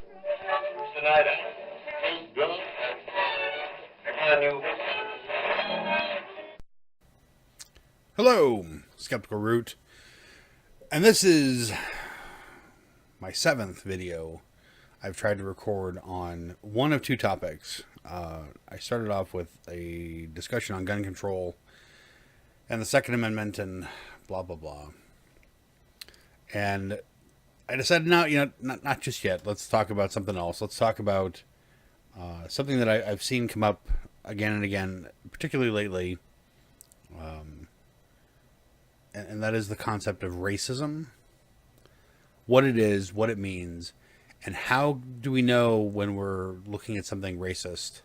Tonight, drunk. I knew. Hello, SkepticalRoot, and this is my 7th video I've tried to record on one of two topics. I started off with a discussion on gun control and the Second Amendment and blah, blah, blah. And I decided, not just yet. Let's talk about something else. Let's talk about something that I've seen come up again and again, particularly lately. And that is the concept of racism. What it is, what it means, and how do we know when we're looking at something racist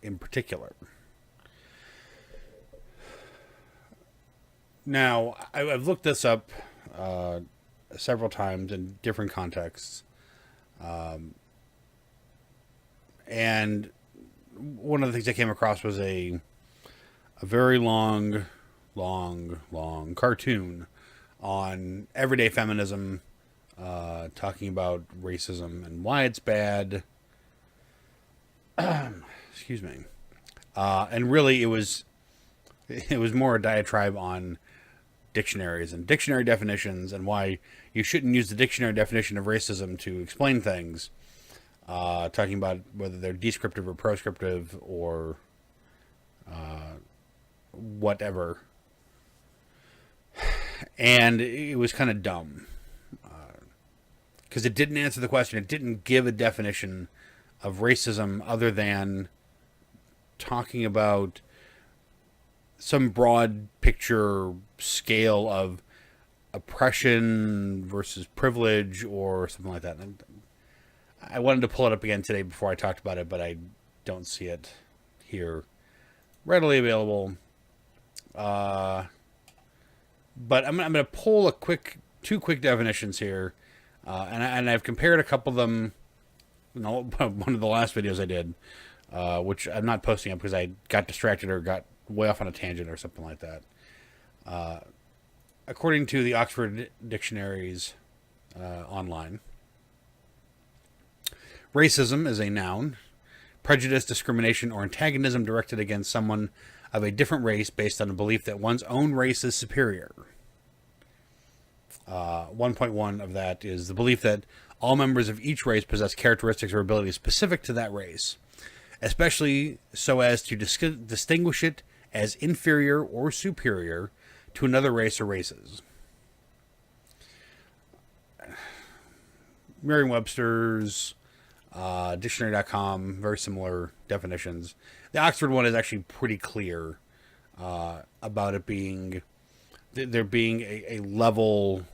in particular. Now, I've looked this up several times in different contexts. And one of the things I came across was a very long cartoon on everyday feminism, talking about racism and why it's bad. Excuse me. And really, it was more a diatribe on dictionaries and dictionary definitions and why you shouldn't use the dictionary definition of racism to explain things. Talking about whether they're descriptive or proscriptive or whatever. And it was kind of dumb because it didn't answer the question. It didn't give a definition of racism other than talking about some broad picture scale of oppression versus privilege or something like that. And I wanted to pull it up again today before I talked about it, but I don't see it here readily available. But I'm going to pull two quick definitions here, and I've compared a couple of them. One of the last videos I did, which I'm not posting up because I got distracted or got way off on a tangent or something like that. According to the Oxford Dictionaries online, racism is a noun, prejudice, discrimination, or antagonism directed against someone of a different race based on the belief that one's own race is superior. 1.1 of that is the belief that all members of each race possess characteristics or abilities specific to that race, especially so as to distinguish it as inferior or superior to another race or races. Merriam-Webster's, dictionary.com, very similar definitions. The Oxford one is actually pretty clear about it being there being a level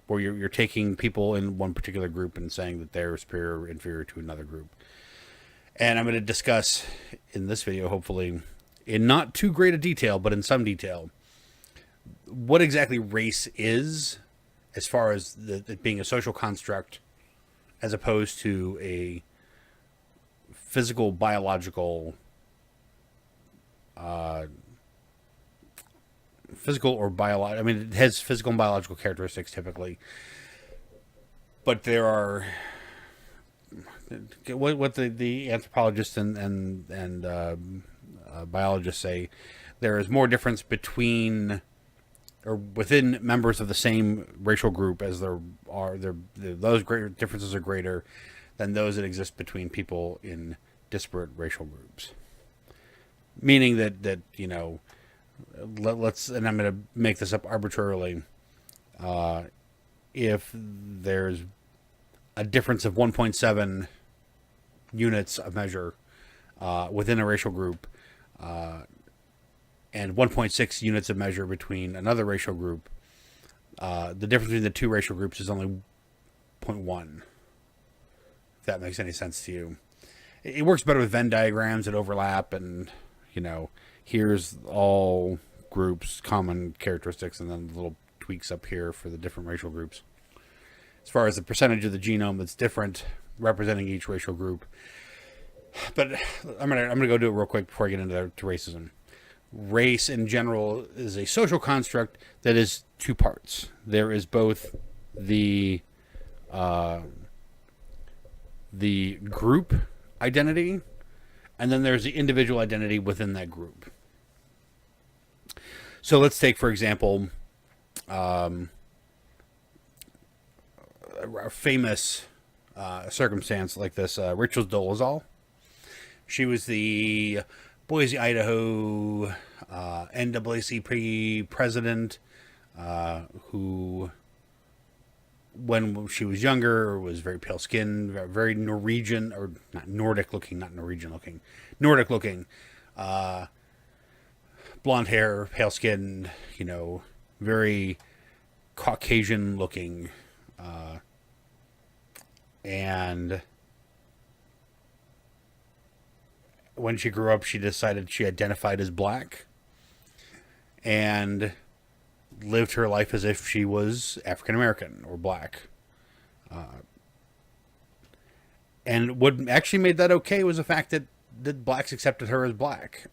where you're taking people in one particular group and saying that they're superior or inferior to another group. And I'm going to discuss in this video, hopefully, in not too great a detail, but in some detail, what exactly race is as far as it being a social construct as opposed to a physical, biological, it has physical and biological characteristics typically, but there are what the anthropologists and biologists say. There is more difference between or within members of the same racial group as those greater differences are greater than those that exist between people in disparate racial groups. Meaning that let's, and I'm going to make this up arbitrarily, if there's a difference of 1.7 units of measure within a racial group, and 1.6 units of measure between another racial group, the difference between the two racial groups is only 0.1. If that makes any sense to you. It works better with Venn diagrams that overlap and, here's all groups, common characteristics, and then little tweaks up here for the different racial groups. As far as the percentage of the genome that's different, representing each racial group. But I'm gonna go do it real quick before I get into racism. Race in general is a social construct that is two parts. There is both the the group identity, and then there's the individual identity within that group. So let's take, for example, a famous circumstance like this. Rachel Dolezal. She was the Boise, Idaho NAACP president who, when she was younger, was very pale skinned, very Norwegian, or not Nordic looking, not Norwegian looking, Nordic looking, blonde hair, pale skinned, very Caucasian looking, and when she grew up, she decided she identified as black and lived her life as if she was African American or black. And what actually made that okay was the fact that blacks accepted her as black.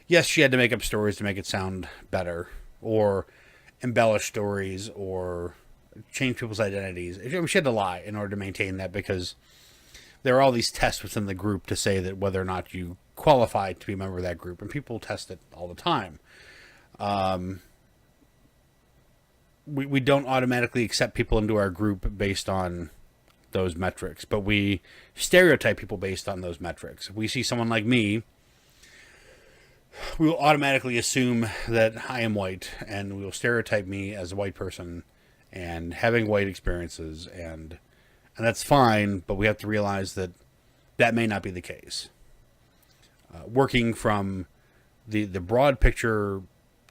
Yes, she had to make up stories to make it sound better, or embellish stories, or change people's identities. She had to lie in order to maintain that, because there are all these tests within the group to say that whether or not you qualify to be a member of that group, and people test it all the time. We don't automatically accept people into our group based on those metrics, but we stereotype people based on those metrics. If we see someone like me, we will automatically assume that I am white, and we will stereotype me as a white person and having white experiences, and that's fine, but we have to realize that that may not be the case. Working from the broad picture,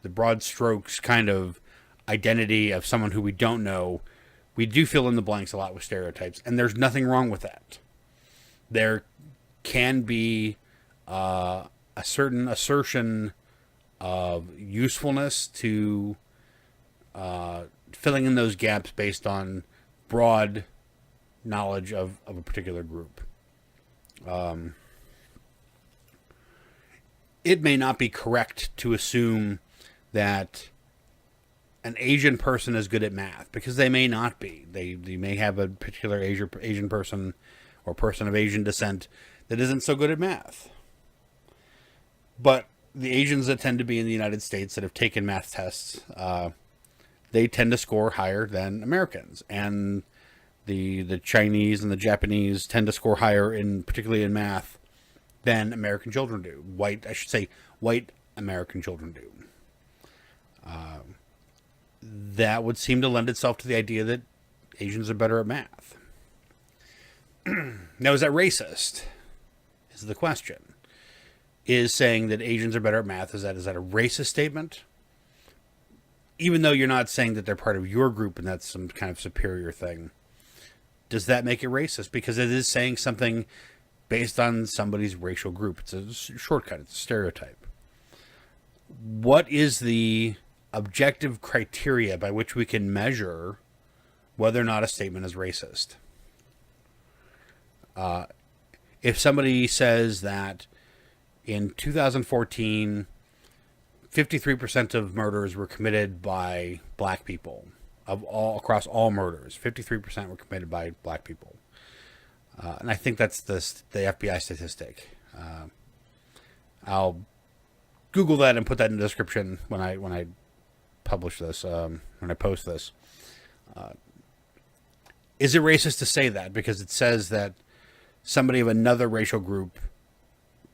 the broad strokes kind of identity of someone who we don't know, we do fill in the blanks a lot with stereotypes, and there's nothing wrong with that. There can be a certain assertion of usefulness to filling in those gaps based on broad knowledge of a particular group. It may not be correct to assume that an Asian person is good at math, because they may not be. They may have a particular Asian person or person of Asian descent that isn't so good at math. But the Asians that tend to be in the United States that have taken math tests, they tend to score higher than Americans. And the Chinese and the Japanese tend to score higher, particularly in math, than American children do. White American children do. That would seem to lend itself to the idea that Asians are better at math. Now, is that racist? Is the question. Is saying that Asians are better at math, is that a racist statement? Even though you're not saying that they're part of your group and that's some kind of superior thing, does that make it racist? Because it is saying something based on somebody's racial group. It's a shortcut. It's a stereotype. What is the objective criteria by which we can measure whether or not a statement is racist? If somebody says that in 2014, 53% of murders were committed by black people, across all murders, 53% were committed by black people. And I think that's the FBI statistic. I'll Google that and put that in the description when I publish this, when I post this. Is it racist to say that? Because it says that somebody of another racial group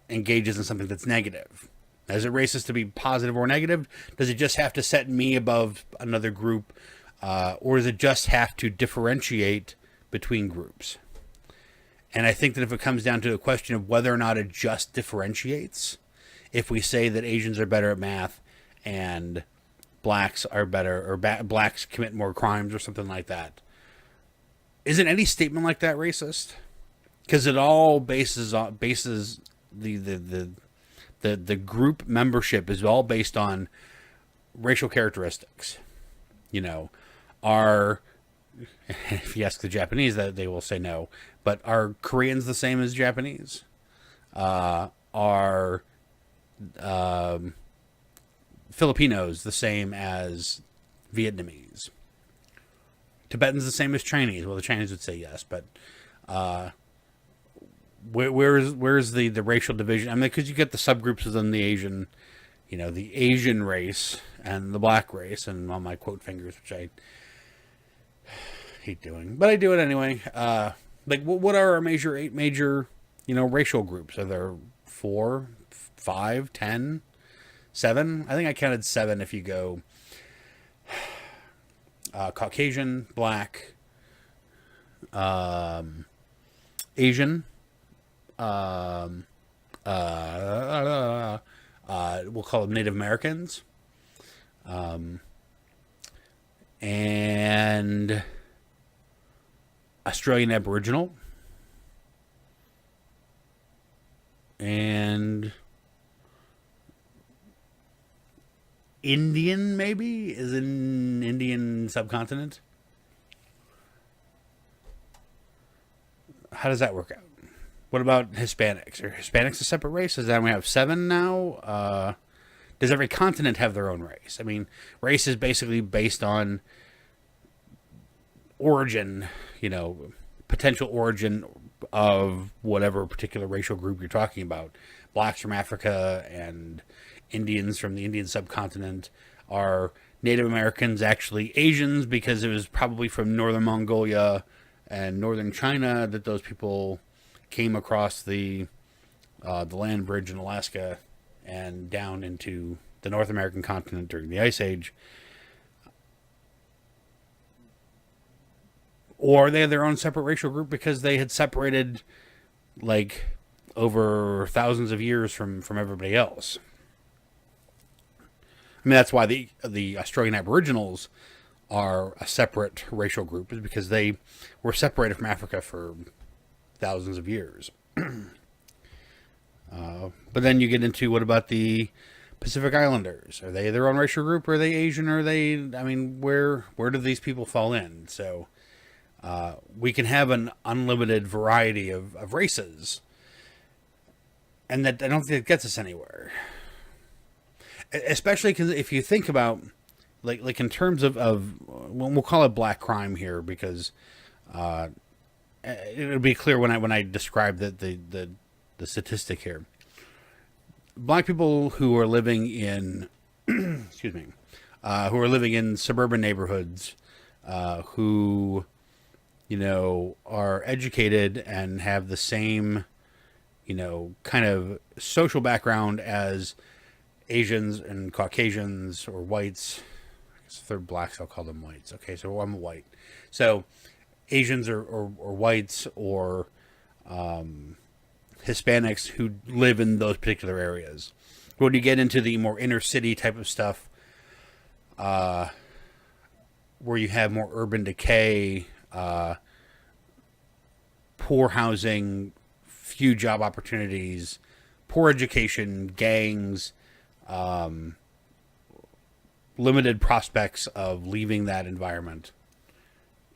engages in something that's negative. Is it racist to be positive or negative? Does it just have to set me above another group? Or does it just have to differentiate between groups? And I think that if it comes down to a question of whether or not it just differentiates, if we say that Asians are better at math and blacks are better, or blacks commit more crimes or something like that, isn't any statement like that racist? Because it all bases the group membership is all based on racial characteristics. If you ask the Japanese, that they will say no. But are Koreans the same as Japanese? Are Filipinos the same as Vietnamese? Tibetans the same as Chinese? Well, the Chinese would say yes, but Where's the racial division? I mean, because you get the subgroups within the Asian, the Asian race and the black race, and all my quote fingers, which I hate doing, but I do it anyway. What are our eight major, racial groups? Are there 4, 5, 10, 7? I think I counted 7 if you go Caucasian, black, Asian, we'll call them Native Americans, and Australian Aboriginal, and Indian, maybe, is in Indian subcontinent. How does that work out? What about Hispanics? Are Hispanics a separate race? Does that we have 7 now? Does every continent have their own race? I mean, race is basically based on origin, potential origin of whatever particular racial group you're talking about. Blacks from Africa and Indians from the Indian subcontinent. Are Native Americans actually Asians because it was probably from northern Mongolia and northern China that those people came across the land bridge in Alaska and down into the North American continent during the Ice Age? Or they had their own separate racial group because they had separated over thousands of years from everybody else. I mean, that's why the Australian Aboriginals are a separate racial group, is because they were separated from Africa for thousands of years. But then you get into, what about the Pacific Islanders? Are they their own racial group? Are they Asian? Are they? I mean, where do these people fall in? So we can have an unlimited variety of races, and that I don't think it gets us anywhere. Especially because if you think about, like in terms of we'll call it black crime here, because it'll be clear when I describe the statistic here. Black people who are living in excuse me, who are living in suburban neighborhoods, who are educated and have the same kind of social background as Asians and Caucasians or whites. I guess if they're blacks, I'll call them whites. Okay, so I'm white. So Asians or whites or Hispanics who live in those particular areas. When you get into the more inner city type of stuff, where you have more urban decay, poor housing, few job opportunities, poor education, gangs, limited prospects of leaving that environment,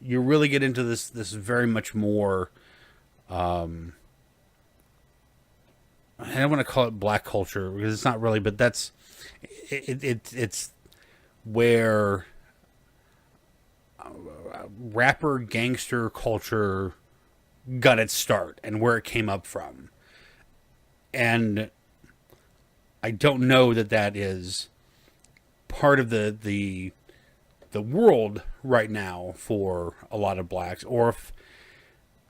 you really get into this very much more, I don't want to call it black culture because it's not really, but that's it's where rapper gangster culture got its start and where it came up from. And I don't know that is part of the world right now for a lot of blacks, or if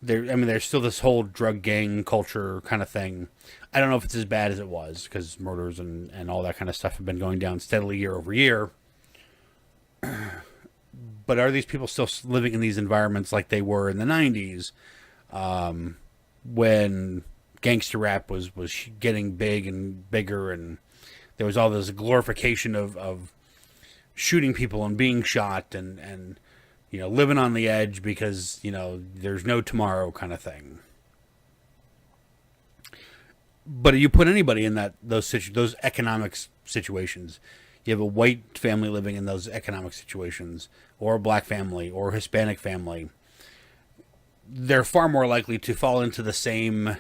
there's still this whole drug gang culture kind of thing. I don't know if it's as bad as it was, because murders and all that kind of stuff have been going down steadily year over year. But are these people still living in these environments like they were in the 90s, when gangster rap was getting big and bigger, and there was all this glorification of shooting people and being shot and living on the edge because there's no tomorrow kind of thing. But you put anybody in those economic situations. You have a white family living in those economic situations, or a black family, or a Hispanic family. They're far more likely to fall into the same,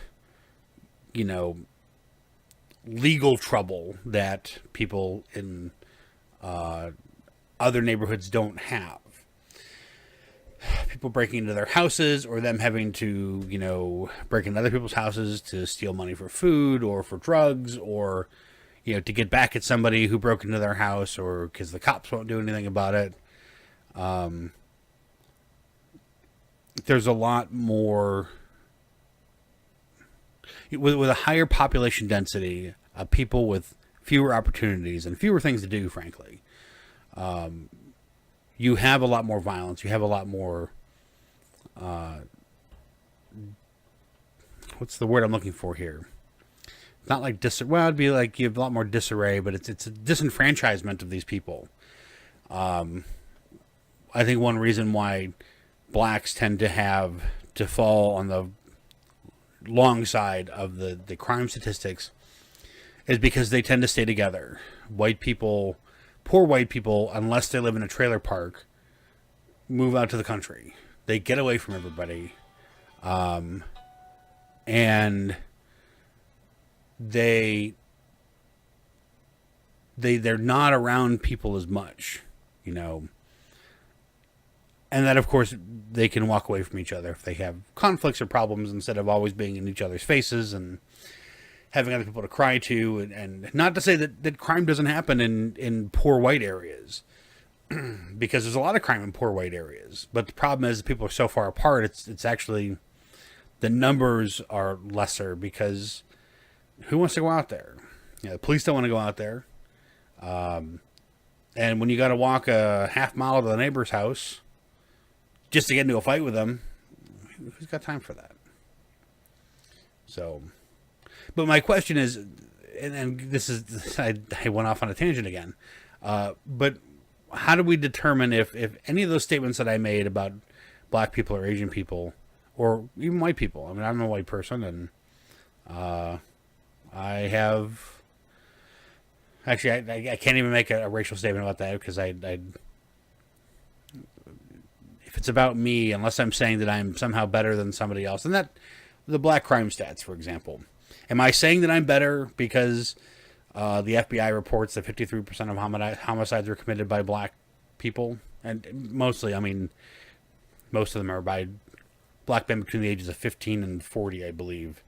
legal trouble that people in other neighborhoods don't have. people breaking into their houses, or them having to, break into other people's houses to steal money for food or for drugs, or, to get back at somebody who broke into their house, or because the cops won't do anything about it. There's a lot more with a higher population density of people with fewer opportunities and fewer things to do, frankly. You have a lot more violence. You have a lot more, what's the word I'm looking for here? Not like it'd be like you have a lot more disarray, but it's a disenfranchisement of these people. I think one reason why blacks tend to fall on the long side of the crime statistics is because they tend to stay together. Poor white people, unless they live in a trailer park, move out to the country. They get away from everybody. And they're not around people as much, And that, of course, they can walk away from each other if they have conflicts or problems, instead of always being in each other's faces and having other people to cry to. And not to say that crime doesn't happen in poor white areas, because there's a lot of crime in poor white areas. But the problem is people are so far apart, it's actually, the numbers are lesser, because who wants to go out there? The police don't want to go out there. And when you got to walk a half mile to the neighbor's house just to get into a fight with them, who's got time for that? So, but my question is, and this is, I went off on a tangent again, but how do we determine if any of those statements that I made about black people or Asian people, or even white people? I mean, I'm a white person, and I have, actually, I can't even make a racial statement about that, because if it's about me, unless I'm saying that I'm somehow better than somebody else, and that, the black crime stats, for example, am I saying that I'm better because the FBI reports that 53% of homicides are committed by black people? And mostly, most of them are by black men between the ages of 15 and 40, I believe.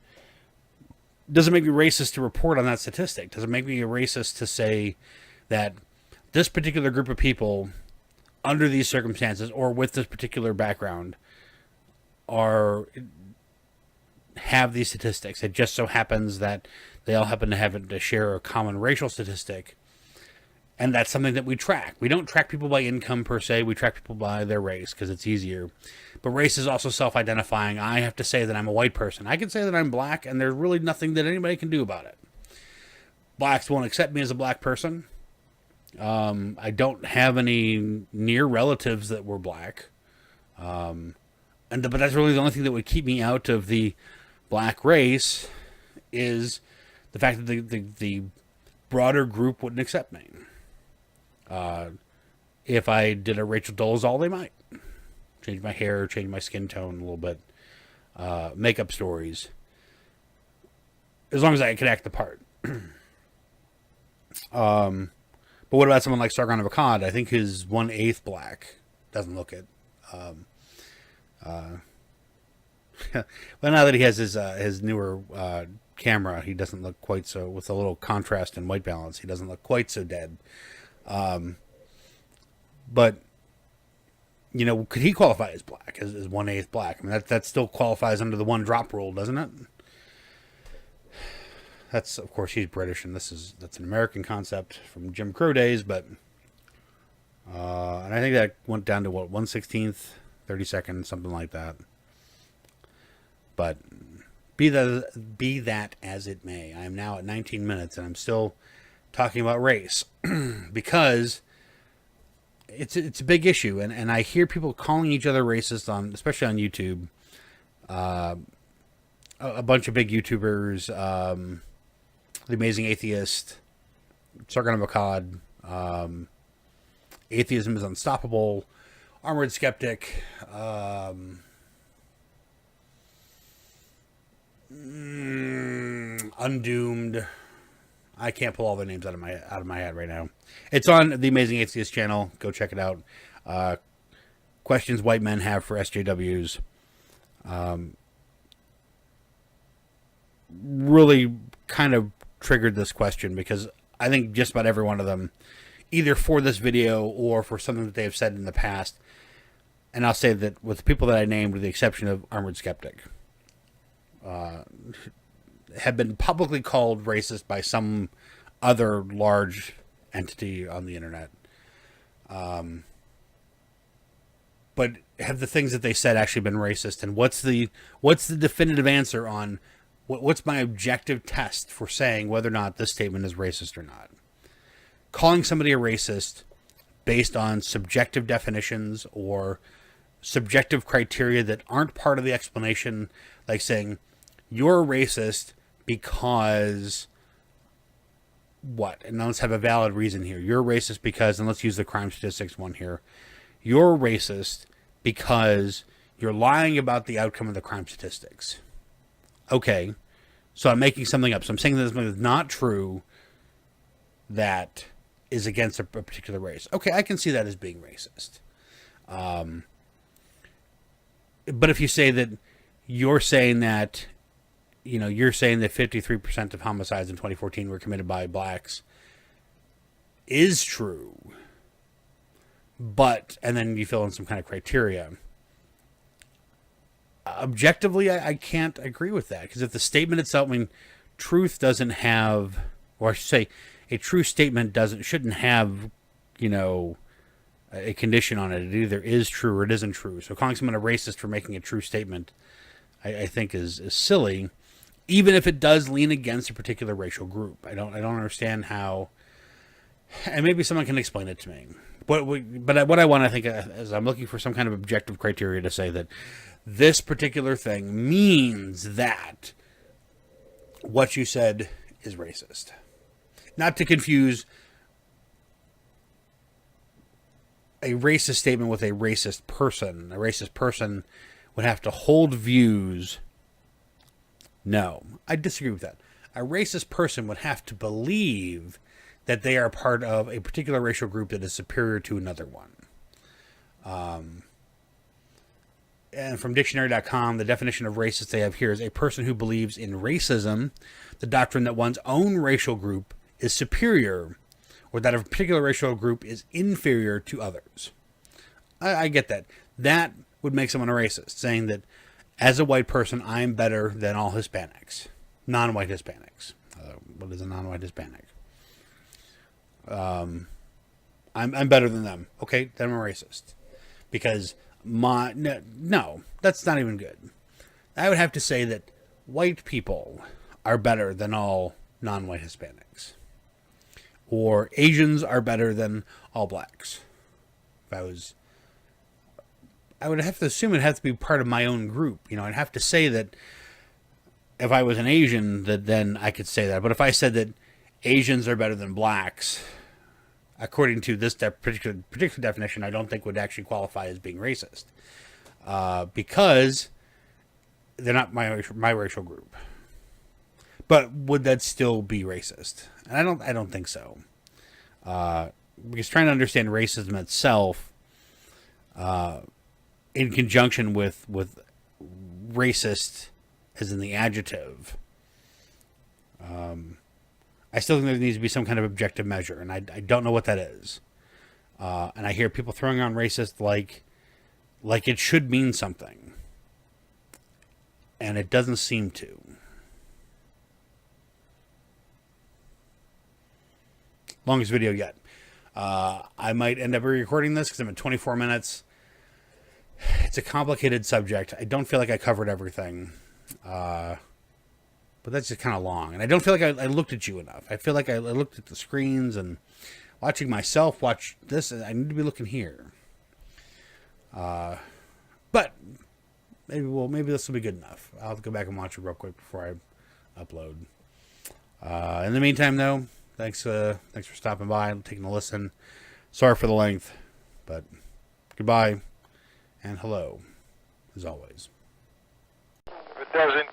Does it make me racist to report on that statistic? Does it make me a racist to say that this particular group of people, under these circumstances or with this particular background, have these statistics? It just so happens that they all happen to share a common racial statistic, and that's something that we track. We don't track people by income per se. We track people by their race because it's easier. But race is also self-identifying. I have to say that I'm a white person. I can say that I'm black, and there's really nothing that anybody can do about it. Blacks won't accept me as a black person. I don't have any near relatives that were black. But that's really the only thing that would keep me out of the black race, is the fact that the broader group wouldn't accept me. If I did a Rachel Dolezal, they might change my hair, change my skin tone a little bit, makeup stories, as long as I can act the part. But what about someone like Sargon of Akkad? I think his 1/8 black. Doesn't look it. Well, now that he has his newer camera, he doesn't look quite so, with a little contrast and white balance, he doesn't look quite so dead. But could he qualify as black, as 1/8 black? I mean, that still qualifies under the one drop rule, doesn't it? That's, of course, he's British, and that's an American concept from Jim Crow days. But and I think that went down to 1/16, 30 seconds, something like that. But be that as it may, I am now at 19 minutes, and I'm still talking about race because it's a big issue, and I hear people calling each other racist especially on YouTube. A bunch of big YouTubers, The Amazing Atheist, Sargon of Akkad, Atheism is Unstoppable, Armored Skeptic, Undoomed. I can't pull all their names out of my head right now. It's on the Amazing Atheist channel. Go check it out. questions white men have for SJWs really kind of triggered this question, because I think just about every one of them, either for this video or for something that they have said in the past, and I'll say that with the people that I named, with the exception of Armored Skeptic, have been publicly called racist by some other large entity on the internet. But have the things that they said actually been racist? And what's the definitive answer on what's my objective test for saying whether or not this statement is racist or not? Calling somebody a racist based on subjective definitions or subjective criteria that aren't part of the explanation, like saying you're a racist because what? And now let's have a valid reason here. You're a racist because, and let's use the crime statistics one here. You're a racist because you're lying about the outcome of the crime statistics. Okay, so I'm making something up. So I'm saying that something that's not true that is against a particular race. Okay, I can see that as being racist. But if you say that you're saying that, you're saying that 53% of homicides in 2014 were committed by blacks is true, and then you fill in some kind of criteria. Objectively, I can't agree with that, because if the statement itself, truth doesn't have, or I should say, a true statement shouldn't have, a condition on it. It either is true or it isn't true. So calling someone a racist for making a true statement, I think is silly, even if it does lean against a particular racial group. I don't understand how, and maybe someone can explain it to me. But what I want to think is I'm looking for some kind of objective criteria to say that this particular thing means that what you said is racist. Not to confuse a racist statement with a racist person. A racist person would have to hold views. No, I disagree with that. A racist person would have to believe that they are part of a particular racial group that is superior to another one. And from dictionary.com, the definition of racist they have here is a person who believes in racism, the doctrine that one's own racial group is superior, or that a particular racial group is inferior to others. I get that. That would make someone a racist, saying that as a white person, I'm better than all Hispanics, non-white Hispanics. What is a non-white Hispanic? I'm better than them. Okay, then I'm a racist. Because no, that's not even good. I would have to say that white people are better than all non-white Hispanics. Or Asians are better than all blacks. I would have to assume it'd have to be part of my own group. I'd have to say that if I was an Asian, that then I could say that. But if I said that Asians are better than blacks, according to this particular definition, I don't think would actually qualify as being racist, because they're not my racial group. But would that still be racist? And I don't think so. Because trying to understand racism itself, in conjunction with racist, as in the adjective, I still think there needs to be some kind of objective measure, and I don't know what that is. And I hear people throwing on racist like it should mean something, and it doesn't seem to. Longest video yet. I might end up re-recording this because I'm at 24 minutes. It's a complicated subject. I don't feel like I covered everything. But that's just kind of long. And I don't feel like I looked at you enough. I feel like I looked at the screens, and watching myself watch this, I need to be looking here. But maybe this will be good enough. I'll have to go back and watch it real quick before I upload. In the meantime, though, thanks for stopping by and taking a listen. Sorry for the length, but goodbye and hello, as always. If it doesn't,